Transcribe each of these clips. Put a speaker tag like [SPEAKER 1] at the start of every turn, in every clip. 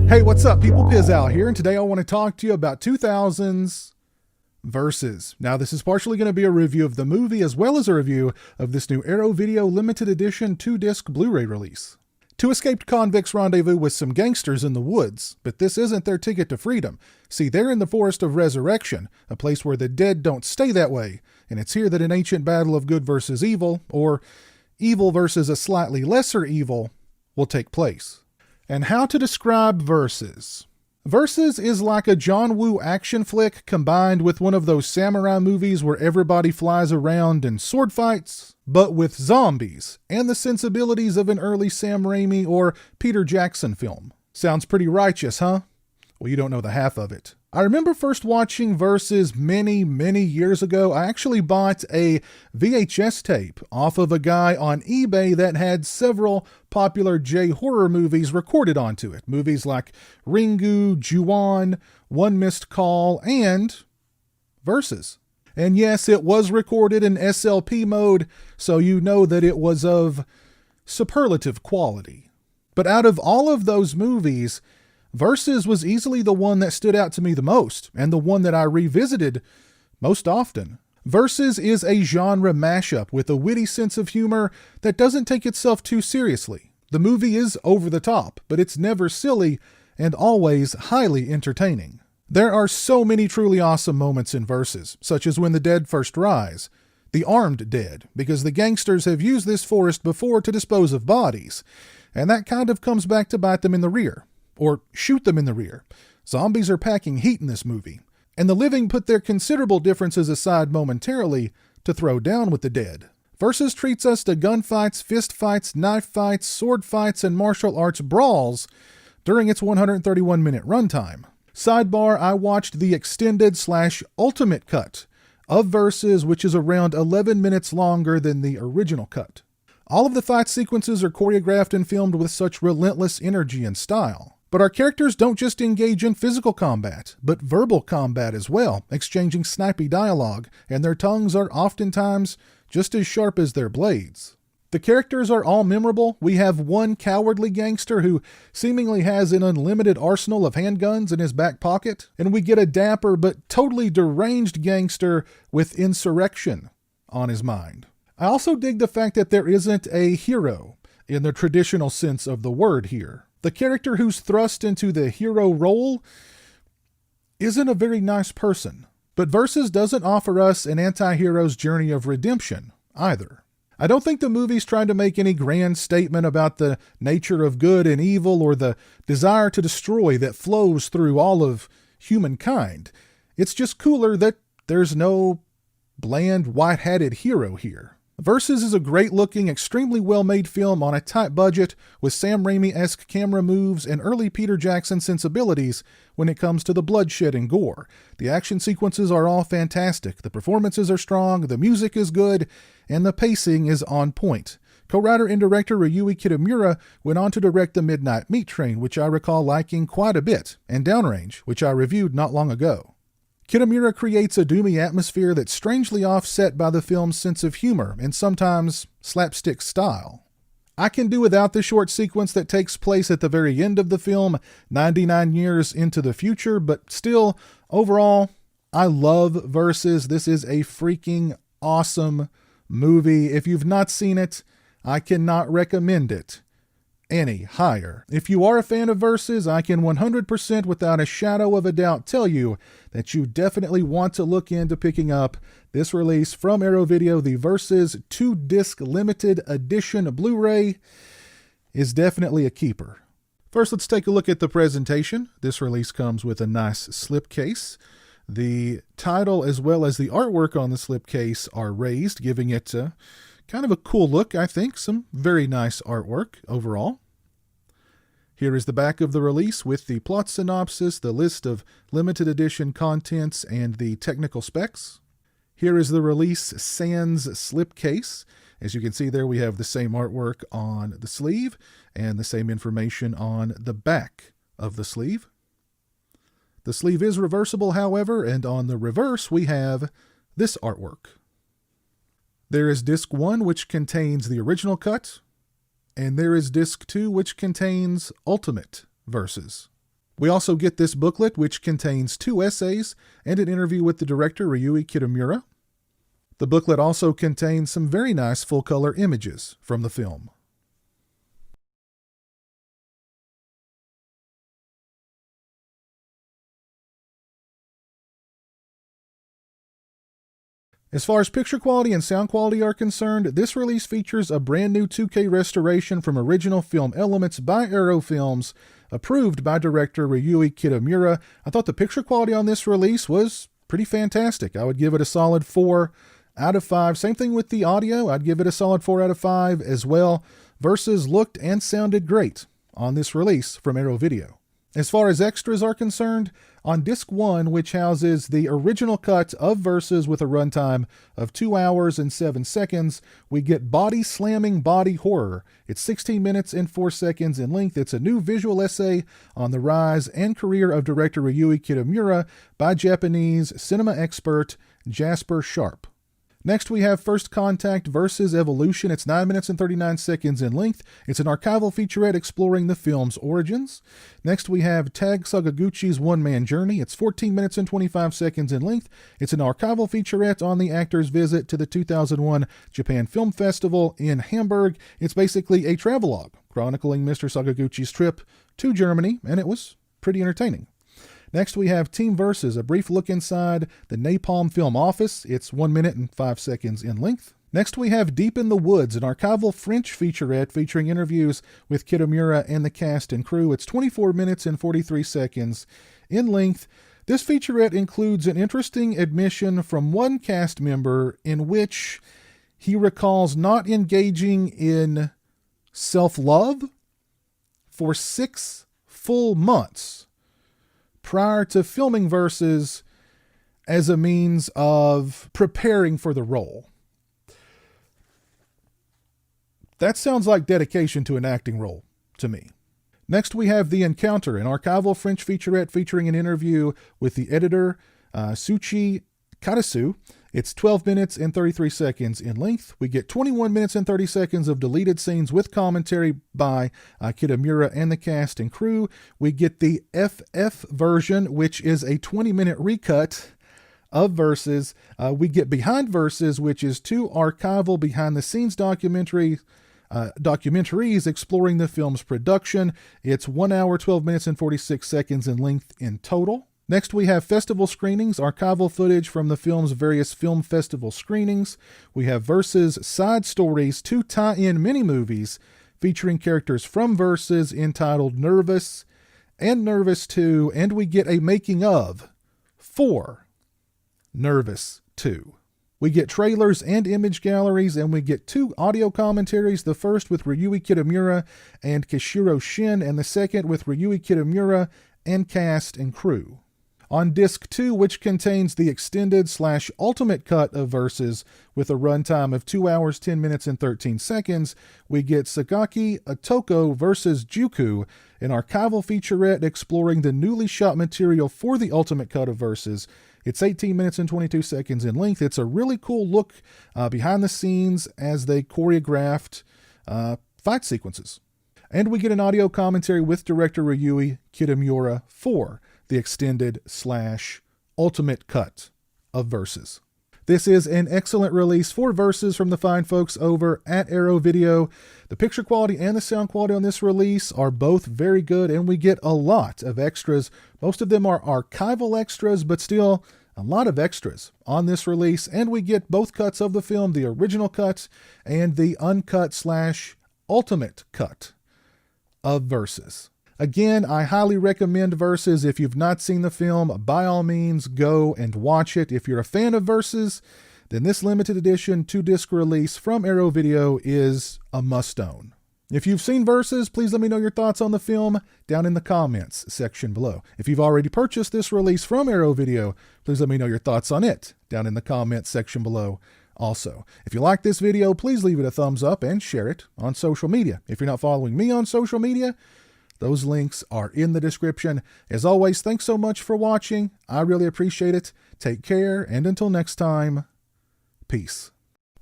[SPEAKER 1] Hey, what's up, people? Pizowell here, and today I want to talk to you about 2000's Versus. Now, this is partially going to be a review of the movie as well as a review of this new Arrow Video limited edition 2-disc Blu-ray release. Two escaped convicts rendezvous with some gangsters in the woods, but this isn't their ticket to freedom. See, they're in the Forest of Resurrection, a place where the dead don't stay that way, and it's here that an ancient battle of good versus evil, or evil versus a slightly lesser evil, will take place. And how to describe Versus. Versus is like a John Woo action flick combined with one of those samurai movies where everybody flies around and sword fights, but with zombies and the sensibilities of an early Sam Raimi or Peter Jackson film. Sounds pretty righteous, huh? Well, you don't know the half of it. I remember first watching Versus many years ago. I actually bought a VHS tape off of a guy on eBay that had several popular J-horror movies recorded onto it. Movies like Ringu, Ju-on, One Missed Call, and Versus. And yes, it was recorded in SLP mode, so you know that it was of superlative quality. But out of all of those movies, Versus was easily the one that stood out to me the most, and the one that I revisited most often. Versus is a genre mashup with a witty sense of humor that doesn't take itself too seriously. The movie is over the top, but it's never silly and always highly entertaining. There are so many truly awesome moments in Versus, such as when the dead first rise. The armed dead, because the gangsters have used this forest before to dispose of bodies, and that kind of comes back to bite them in the rear. Or shoot them in the rear. Zombies are packing heat in this movie, and the living put their considerable differences aside momentarily to throw down with the dead. Versus treats us to gunfights, fistfights, knife fights, sword fights, and martial arts brawls during its 131-minute runtime. Sidebar, I watched the extended/ultimate cut of Versus, which is around 11 minutes longer than the original cut. All of the fight sequences are choreographed and filmed with such relentless energy and style. But our characters don't just engage in physical combat, but verbal combat as well, exchanging snappy dialogue, and their tongues are oftentimes just as sharp as their blades. The characters are all memorable. We have one cowardly gangster who seemingly has an unlimited arsenal of handguns in his back pocket, and we get a dapper but totally deranged gangster with insurrection on his mind. I also dig the fact that there isn't a hero in the traditional sense of the word here. The character who's thrust into the hero role isn't a very nice person. But Versus doesn't offer us an anti-hero's journey of redemption either. I don't think the movie's trying to make any grand statement about the nature of good and evil or the desire to destroy that flows through all of humankind. It's just cooler that there's no bland white-hatted hero here. Versus is a great-looking, extremely well-made film on a tight budget with Sam Raimi-esque camera moves and early Peter Jackson sensibilities when it comes to the bloodshed and gore. The action sequences are all fantastic, the performances are strong, the music is good, and the pacing is on point. Co-writer and director Ryuichi Kitamura went on to direct The Midnight Meat Train, which I recall liking quite a bit, and Downrange, which I reviewed not long ago. Kitamura creates a doomy atmosphere that's strangely offset by the film's sense of humor and sometimes slapstick style. I can do without the short sequence that takes place at the very end of the film, 99 years into the future, but still, overall, I love Versus. This is a freaking awesome movie. If you've not seen it, I cannot recommend it any higher. If you are a fan of Versus, I can 100% without a shadow of a doubt tell you that you definitely want to look into picking up this release from Arrow Video. The Versus 2-disc limited edition Blu-ray is definitely a keeper. First, let's take a look at the presentation. This release comes with a nice slipcase. The title as well as the artwork on the slipcase are raised, giving it kind of a cool look, I think. Some very nice artwork overall. Here is the back of the release with the plot synopsis, the list of limited edition contents, and the technical specs. Here is the release sans slipcase. As you can see there, we have the same artwork on the sleeve and the same information on the back of the sleeve. The sleeve is reversible, however, and on the reverse we have this artwork. There is disc 1, which contains the original cut, and there is disc 2, which contains Ultimate Versus. We also get this booklet, which contains 2 essays and an interview with the director, Ryuichi Kitamura. The booklet also contains some very nice full-color images from the film. As far as picture quality and sound quality are concerned, this release features a brand new 2K restoration from original film elements by Arrow Films, approved by director Ryuichi Kitamura. I thought the picture quality on this release was pretty fantastic. I would give it a solid 4 out of 5. Same thing with the audio. I'd give it a solid 4 out of 5 as well. Versus looked and sounded great on this release from Arrow Video. As far as extras are concerned, on Disc 1, which houses the original cut of Versus with a runtime of 2 hours and 7 seconds, we get Body Slamming Body Horror. It's 16 minutes and 4 seconds in length. It's a new visual essay on the rise and career of director Ryuichi Kitamura by Japanese cinema expert Jasper Sharp. Next, we have First Contact Versus Evolution. It's 9 minutes and 39 seconds in length. It's an archival featurette exploring the film's origins. Next, we have Tag Sakaguchi's one-man journey. It's 14 minutes and 25 seconds in length. It's an archival featurette on the actor's visit to the 2001 Japan Film Festival in Hamburg. It's basically a travelogue chronicling Mr. Sakaguchi's trip to Germany, and it was pretty entertaining. Next, we have Team Versus, a brief look inside the Napalm Film office. It's 1 minute and 5 seconds in length. Next, we have Deep in the Woods, an archival French featurette featuring interviews with Kitamura and the cast and crew. It's 24 minutes and 43 seconds in length. This featurette includes an interesting admission from one cast member in which he recalls not engaging in self-love for 6 full months prior to filming Versus as a means of preparing for the role. That sounds like dedication to an acting role to me. Next, we have The Encounter, an archival French featurette featuring an interview with the editor, Suchi Karasu. It's 12 minutes and 33 seconds in length. We get 21 minutes and 30 seconds of deleted scenes with commentary by Kitamura and the cast and crew. We get the FF version, which is a 20-minute recut of Versus. We get Behind Versus, which is 2 archival behind-the-scenes documentaries exploring the film's production. It's 1 hour, 12 minutes, and 46 seconds in length in total. Next, we have festival screenings, archival footage from the film's various film festival screenings. We have Versus Side Stories, 2 tie-in mini-movies featuring characters from Versus entitled Nervous and Nervous 2, and we get a making of for Nervous 2. We get trailers and image galleries, and we get 2 audio commentaries, the first with Ryuichi Kitamura and Kishiro Shin, and the second with Ryuichi Kitamura and cast and crew. On Disc 2, which contains the extended/ultimate cut of Versus with a runtime of 2 hours, 10 minutes, and 13 seconds, we get Sagaki Otoko versus Juku, an archival featurette exploring the newly shot material for the ultimate cut of Versus. It's 18 minutes and 22 seconds in length. It's a really cool look behind the scenes as they choreographed fight sequences. And we get an audio commentary with director Ryuichi Kitamura for the extended/ultimate cut of Versus. This is an excellent release for Versus from the fine folks over at Arrow Video. The picture quality and the sound quality on this release are both very good, and we get a lot of extras. Most of them are archival extras, but still a lot of extras on this release, and we get both cuts of the film, the original cut and the uncut/ultimate cut of Versus. Again, I highly recommend Versus. If you've not seen the film, by all means, go and watch it. If you're a fan of Versus, then this limited edition 2-disc release from Arrow Video is a must-own. If you've seen Versus, please let me know your thoughts on the film down in the comments section below. If you've already purchased this release from Arrow Video, please let me know your thoughts on it down in the comments section below also. If you like this video, please leave it a thumbs up and share it on social media. If you're not following me on social media, those links are in the description. As always, thanks so much for watching. I really appreciate it. Take care, and until next time, peace.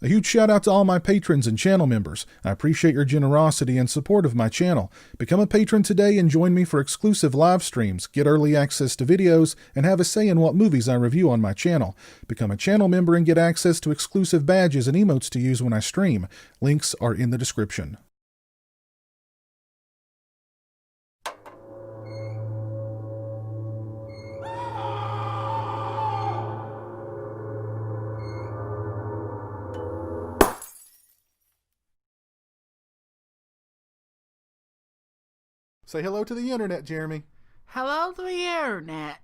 [SPEAKER 1] A huge shout out to all my patrons and channel members. I appreciate your generosity and support of my channel. Become a patron today and join me for exclusive live streams, get early access to videos, and have a say in what movies I review on my channel. Become a channel member and get access to exclusive badges and emotes to use when I stream. Links are in the description. Say hello to the internet, Jeremy.
[SPEAKER 2] Hello to the internet.